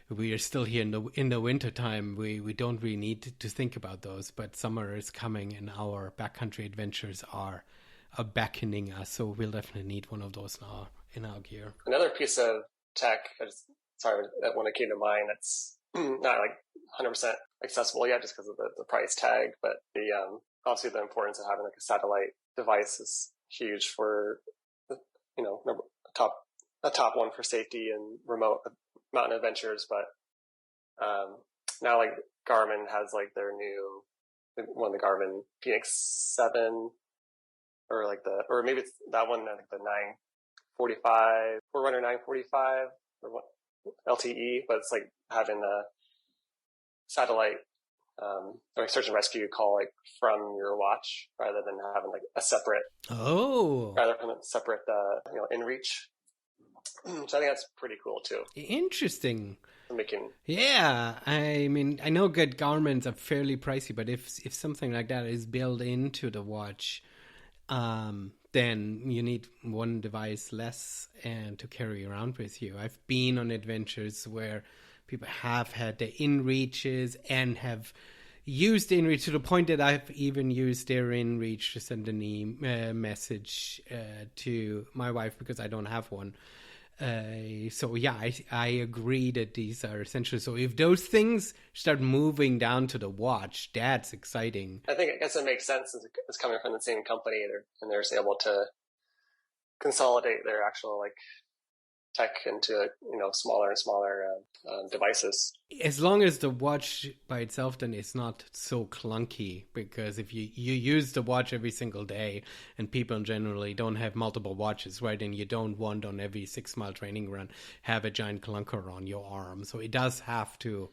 we are still here in the winter time. We don't really need to think about those, but summer is coming, and our backcountry adventures are beckoning us. So we'll definitely need one of those now in our gear. Another piece of tech, that one that came to mind, that's not like 100% accessible yet, just because of the price tag, but obviously the importance of having like a satellite device is huge for a top one for safety and remote mountain adventures. But now like Garmin has like their new one, the Garmin Phoenix 7, or maybe it's that one, like the 945, Forerunner 945 or what, LTE, but it's like having a satellite or search and rescue call like from your watch, rather than having like a separate inReach. So I think that's pretty cool too. Interesting. Yeah, I mean, I know good Garmin's are fairly pricey, but if something like that is built into the watch, then you need one device less and to carry around with you. I've been on adventures where people have had their inReaches and have used inReach to the point that I've even used their inReach to send a message to my wife, because I don't have one. So yeah, I agree that these are essential. So if those things start moving down to the watch, that's exciting. I guess it makes sense since it's coming from the same company, and they're just able to consolidate their actual like tech into smaller and smaller devices. As long as the watch by itself then is not so clunky, because if you use the watch every single day, and people generally don't have multiple watches, right, and you don't want on every 6 mile training run have a giant clunker on your arm, so it does have to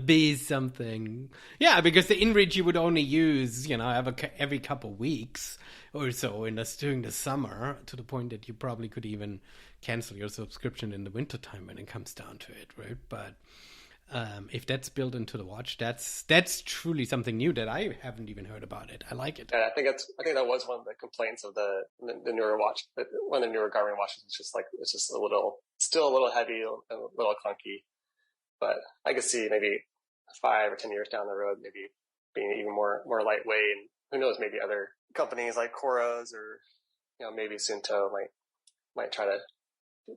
be something. Yeah, because the InReach you would only use, every couple of weeks or so during the summer, to the point that you probably could even cancel your subscription in the wintertime when it comes down to it, right? But if that's built into the watch, that's truly something new that I haven't even heard about it. I like it. I think that was one of the complaints of the newer watch. One of the newer Garmin watches is just like it's just still a little heavy, a little clunky. But I could see maybe 5 or 10 years down the road, maybe being even more lightweight. And who knows, maybe other companies like Coros or maybe Sunto might try to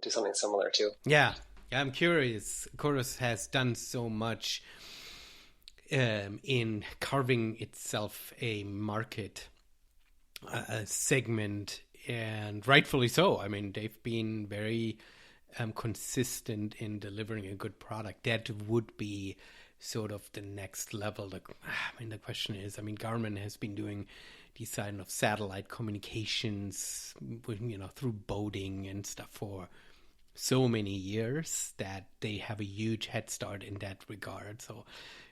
do something similar too. Yeah, I'm curious. Coros has done so much in carving itself a market, a segment, and rightfully so. I mean, they've been very consistent in delivering a good product. That would be sort of the next level. The question is, Garmin has been doing these kind of satellite communications, through boating and stuff for so many years that they have a huge head start in that regard. So,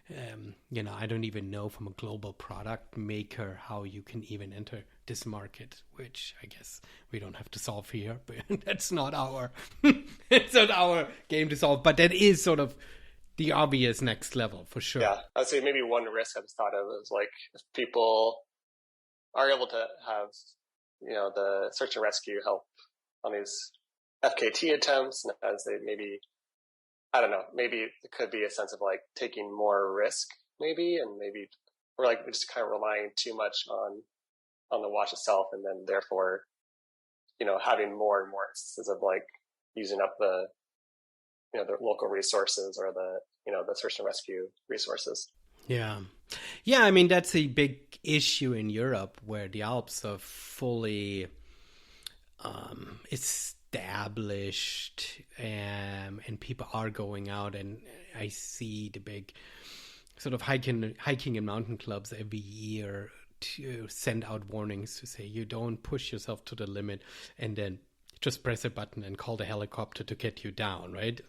I don't even know from a global product maker how you can even enter this market, which I guess we don't have to solve here, but that's not our it's not our game to solve. But that is sort of the obvious next level for sure. Yeah, I'd say maybe one risk I just thought of is like if people are able to have the search and rescue help on these FKT attempts, and as they maybe, I don't know, maybe it could be a sense of like taking more risk, maybe, and maybe we're like just kind of relying too much on the watch itself, and then therefore, having more and more instances of like using up the local resources or the search and rescue resources. Yeah. That's a big issue in Europe where the Alps are fully established, and people are going out, and I see the big sort of hiking and mountain clubs every year to send out warnings to say you don't push yourself to the limit and then just press a button and call the helicopter to get you down, right?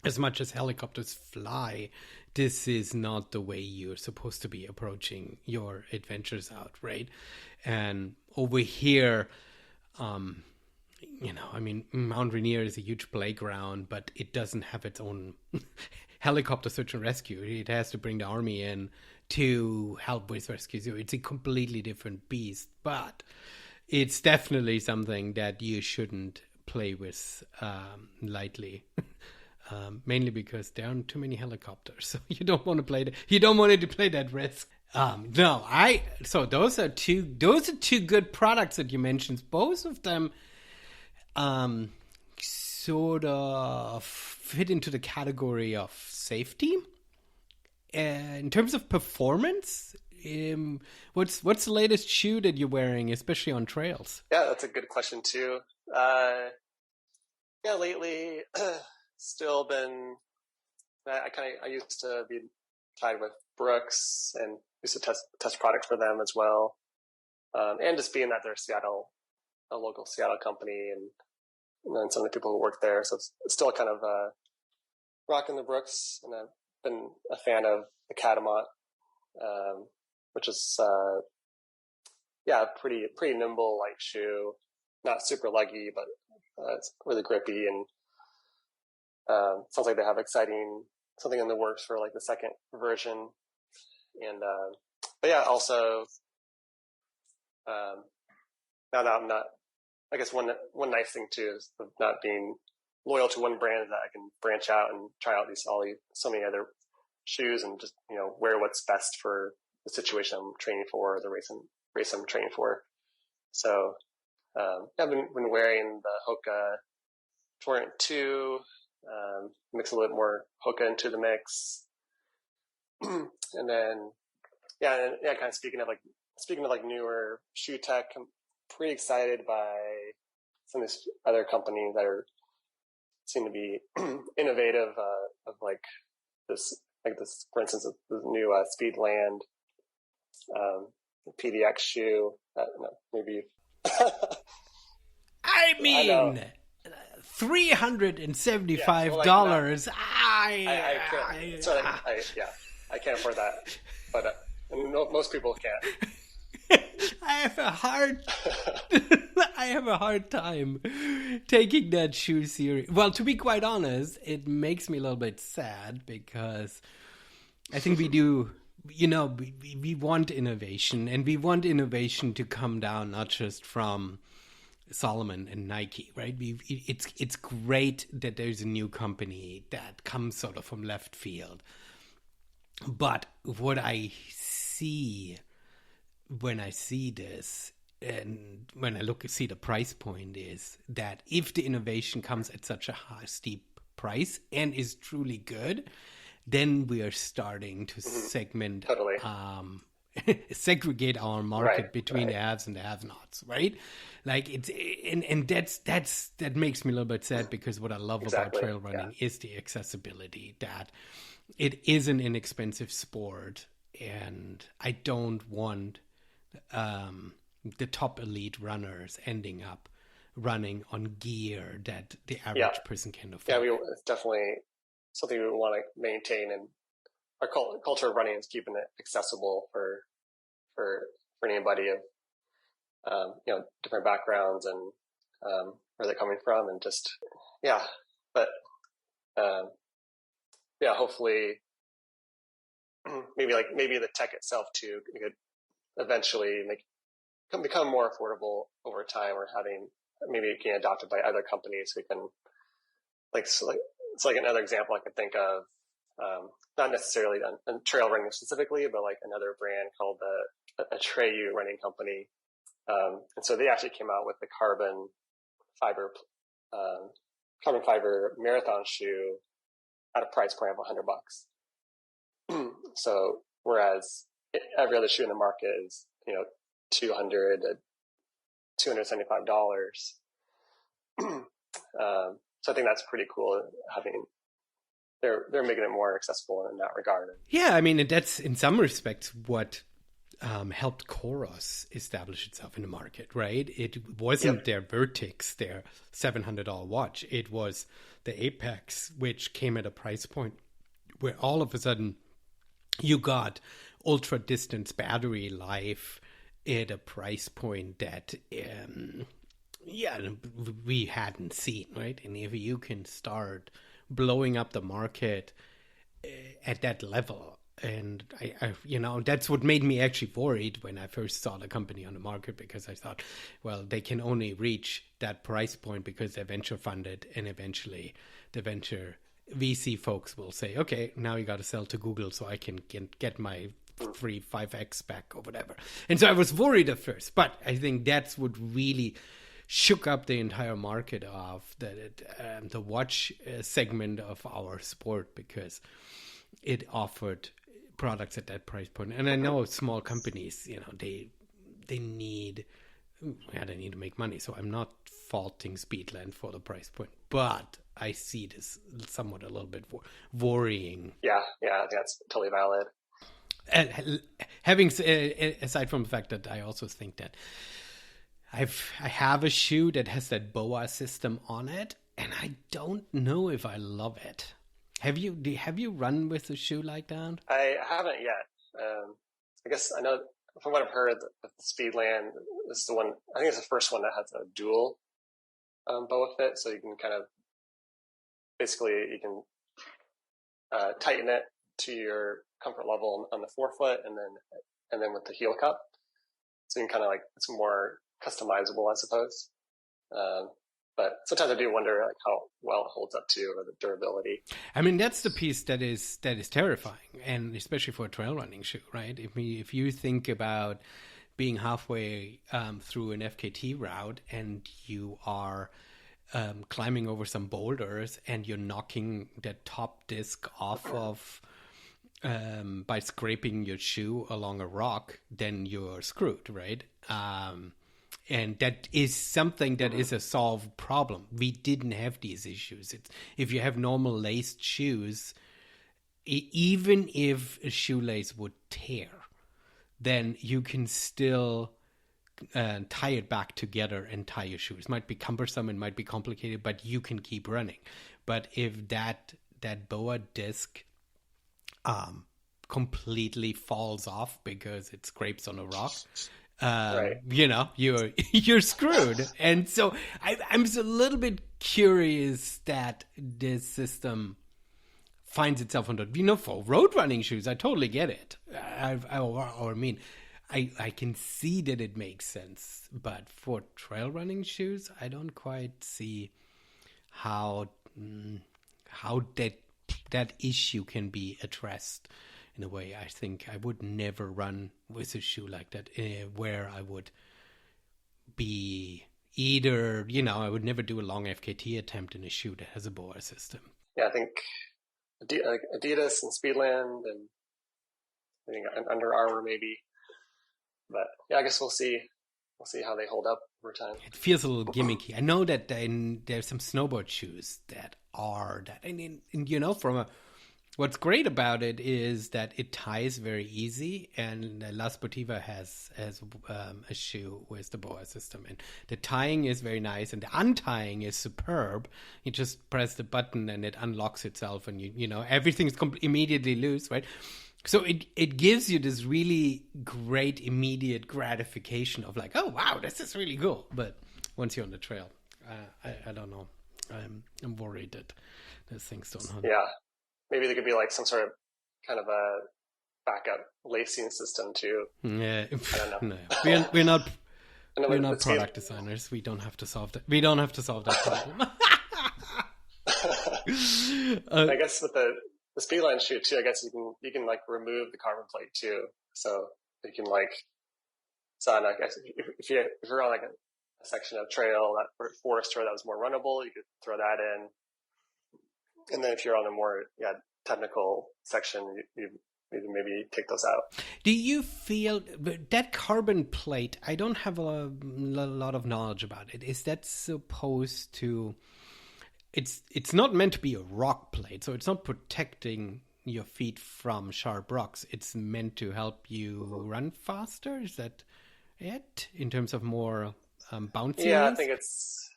As much as helicopters fly, this is not the way you're supposed to be approaching your adventures out, right? And over here, Mount Rainier is a huge playground, but it doesn't have its own helicopter search and rescue. It has to bring the army in to help with rescues. It's a completely different beast, but it's definitely something that you shouldn't play with lightly. Mainly because there aren't too many helicopters, so you don't want to play that. You don't want to play that risk. So those are two good products that you mentioned. Both of them sort of fit into the category of safety. In terms of performance, what's the latest shoe that you're wearing, especially on trails? Yeah, that's a good question too. Lately, still been. I used to be tied with Brooks and used to test products for them as well, and just being that they're a local Seattle company, and then some of the people who work there, so it's still kind of rocking the Brooks, and I've been a fan of the Catamount, which is pretty nimble, light shoe, not super leggy, but it's really grippy, and sounds like they have something in the works for like the second version, and also now that I'm not, I guess one nice thing too is not being loyal to one brand, that I can branch out and try out so many other shoes and just wear what's best for the situation I'm training for, or the race I'm training for. So I've been wearing the Hoka Torrent 2, mix a little bit more Hoka into the mix. And then, kind of speaking of like newer shoe tech, I'm pretty excited by some of these other companies that seem to be innovative, of like this, for instance, the new Speedland PDX shoe. Maybe. I mean, $375. I can't afford that, but most people can't. I have a hard time taking that shoe serious. Well, to be quite honest, it makes me a little bit sad because I think we do, we want innovation, and we want innovation to come down not just from Solomon and Nike, right? It's great that there's a new company that comes sort of from left field. But what I see when I see this, and when I see the price point, is that if the innovation comes at such a high, steep price and is truly good, then we are starting to segment, segregate our market between the haves and the have-nots, right? Like that makes me a little bit sad, because what I love about trail running is the accessibility, that it is an inexpensive sport, and I don't want the top elite runners ending up running on gear that the average person can afford. Yeah, it's definitely something we want to maintain, and our culture of running is keeping it accessible for anybody of different backgrounds and where they're coming from, and just hopefully maybe the tech itself too could eventually become more affordable over time, or maybe it can be adopted by other companies who can it's like another example I could think of, not necessarily on trail running specifically, but like another brand called a Treyu running company. And so they actually came out with the carbon fiber marathon shoe at a price point of $100. So whereas every other shoe in the market is, $200 to $275. So I think that's pretty cool. They're making it more accessible in that regard. Yeah, I mean, that's in some respects what helped Koros establish itself in the market, right? It wasn't their Vertix, their $700 watch. It was the Apex, which came at a price point where all of a sudden you got ultra distance battery life at a price point that we hadn't seen, right? And if you can start blowing up the market at that level, and I that's what made me actually worried when I first saw the company on the market, because I thought, well, they can only reach that price point because they're venture funded, and eventually the venture VC folks will say, okay, now you got to sell to Google so I can get my free 5x back or whatever. And so I was worried at first, but I think that's what really shook up the entire market of the watch segment of our sport, because it offered products at that price point. And I know small companies, they need to make money. So I'm not faulting Speedland for the price point, but I see this somewhat a little bit worrying. Yeah, I think that's totally valid. Having aside from the fact that I also think that I have a shoe that has that BOA system on it, and I don't know if I love it. Have you run with a shoe like that? I haven't yet. I guess I know from what I've heard that the Speedland, this is the one, I think it's the first one that has a dual BOA fit, so you can kind of tighten it to your comfort level on the forefoot, and then with the heel cup, so you can kind of it's more customizable, I suppose. But sometimes I do wonder how well it holds up to, or the durability. I mean, that's the piece that is terrifying, and especially for a trail running shoe, right? If you think about being halfway through an FKT route and you are climbing over some boulders and you're knocking the top disc off of by scraping your shoe along a rock, then you're screwed, right? And that is something that is a solved problem. We didn't have these issues. If you have normal laced shoes, even if a shoelace would tear, then you can still tie it back together and tie your shoes. It might be cumbersome, it might be complicated, but you can keep running. But if that BOA disc completely falls off because it scrapes on a rock, right, you're screwed. And so I'm a little bit curious that this system finds itself under, for road running shoes. I totally get it. I can see that it makes sense, but for trail running shoes, I don't quite see how that issue can be addressed in a way. I think I would never run with a shoe like that, where I would be either, I would never do a long FKT attempt in a shoe that has a BOA system. Yeah, I think Adidas and Speedland and I think Under Armour maybe. But yeah, I guess we'll see how they hold up over time. It feels a little gimmicky. I know that there's some snowboard shoes that are that, and what's great about it is that it ties very easy, and La Sportiva has a shoe with the BOA system, and the tying is very nice, and the untying is superb. You just press the button and it unlocks itself, and everything's immediately loose, right? So it gives you this really great immediate gratification of like, oh wow, this is really cool. But once you're on the trail, I don't know. I'm worried that those things don't happen. Yeah, maybe there could be like some sort of kind of a backup lacing system too. Yeah, I don't know. No. We're not product designers. We don't have to solve that. We don't have to solve that problem. I guess with the Speedline shoe too, I guess you can like remove the carbon plate too, so you can I guess if you're on like a section of trail or forest trail that was more runnable, you could throw that in, and then if you're on a more technical section, you maybe take those out. Do you feel that carbon plate? I don't have a lot of knowledge about it. Is that supposed to? It's not meant to be a rock plate, so it's not protecting your feet from sharp rocks. It's meant to help you run faster. Is that it in terms of more bounciness? Yeah, I think it's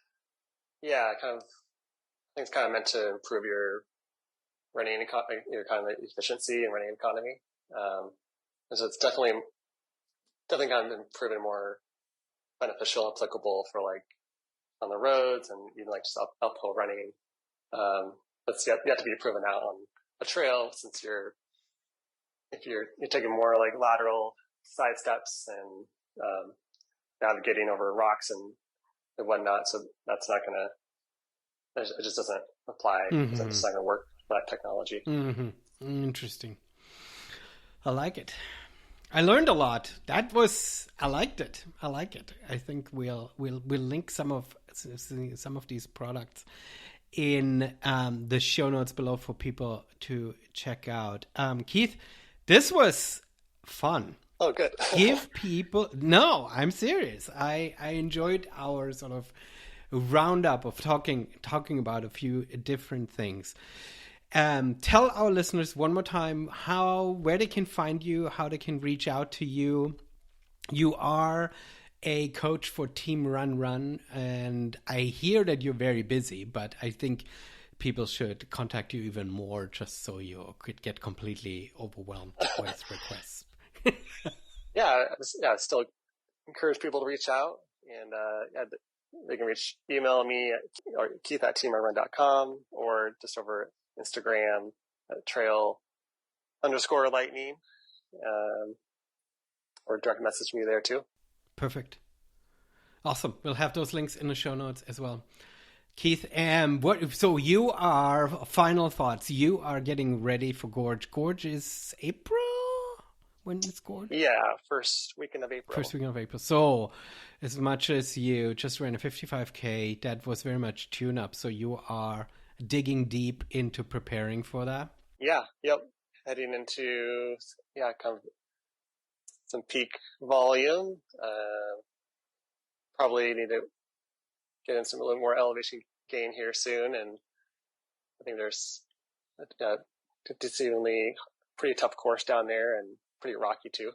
kind of meant to improve your running your kind of efficiency and running economy. And so it's definitely kind of been proven more beneficial, applicable for like on the roads and even like just uphill running. But you have to be proven out on a trail since you're taking more like lateral side steps and navigating over rocks and whatnot. So that's not it just doesn't apply. Mm-hmm. It's just not going to work with that technology. Mm-hmm. Interesting. I like it. I learned a lot. I liked it. I think we'll link some of these products in the show notes below for people to check out. Keith, this was fun. Oh, good. No, I'm serious. I enjoyed our sort of roundup of talking about a few different things. Tell our listeners one more time where they can find you, how they can reach out to you. You are a coach for Team Run, and I hear that you're very busy, but I think people should contact you even more just so you could get completely overwhelmed with requests. Yeah, still encourage people to reach out, and they can email me or Keith@teamrunrun.com or just over Instagram at trail_lightning, or direct message me there too. Perfect. Awesome. We'll have those links in the show notes as well. Keith, so you are, final thoughts, you are getting ready for Gorge. Gorge is April? when it's scored? Yeah, first weekend of April. First weekend of April. So, as much as you just ran a 55K, that was very much tune-up. So you are digging deep into preparing for that? Yeah, yep. Heading into, kind of some peak volume. Probably need to get in a little more elevation gain here soon. And I think there's a deceivingly pretty tough course down there and pretty rocky too.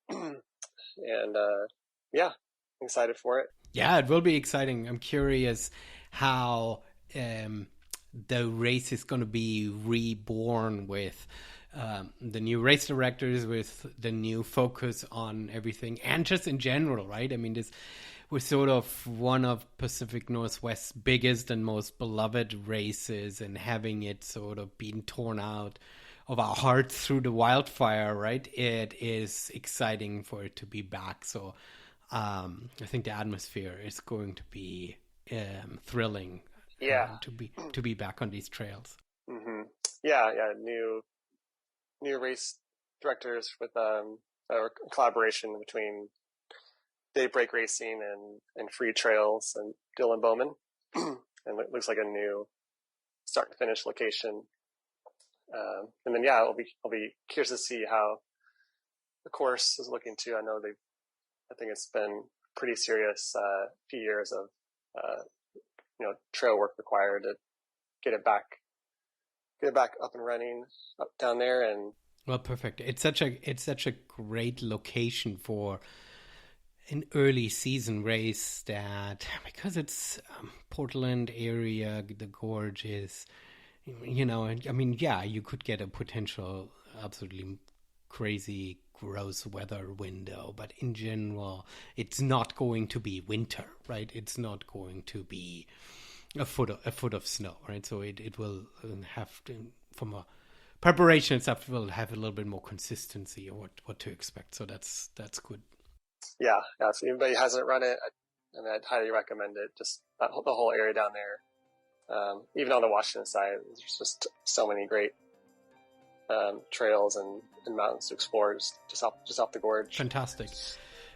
And I'm excited for it. Yeah, it will be exciting. I'm curious how the race is going to be reborn with the new race directors, with the new focus on everything, and just in general, right? I mean, this was sort of one of Pacific Northwest's biggest and most beloved races, and having it sort of being torn out of our hearts through the wildfire, right? It is exciting for it to be back. So I think the atmosphere is going to be thrilling. Yeah, to be back on these trails. Mm-hmm. Yeah. New race directors with a collaboration between Daybreak Racing and Free Trails and Dylan Bowman, and it looks like a new start to finish location. And then I'll be curious to see how the course is looking too. I think it's been pretty serious few years of trail work required to get it back up and running up down there. And well, perfect. It's such a great location for an early season race, that because it's Portland area, the gorge is, I mean, you could get a potential absolutely crazy gross weather window, but in general it's not going to be winter, right? It's not going to be a foot of snow, right? So it will have to, from a preparation stuff, will have a little bit more consistency of what to expect. So that's good. Yeah. If anybody hasn't run it, I'd highly recommend it. Just the whole area down there. Even on the Washington side, there's just so many great trails and mountains to explore just off the gorge. Fantastic.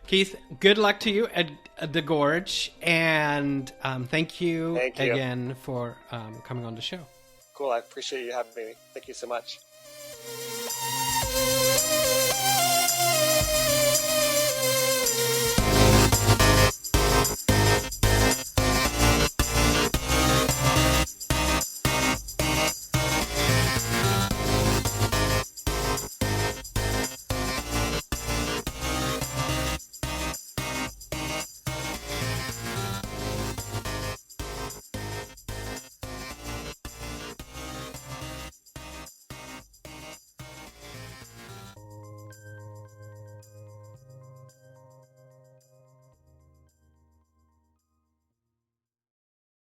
Keith, good luck to you at the gorge, and thank you again for coming on the show. Cool. I appreciate you having me. Thank you so much.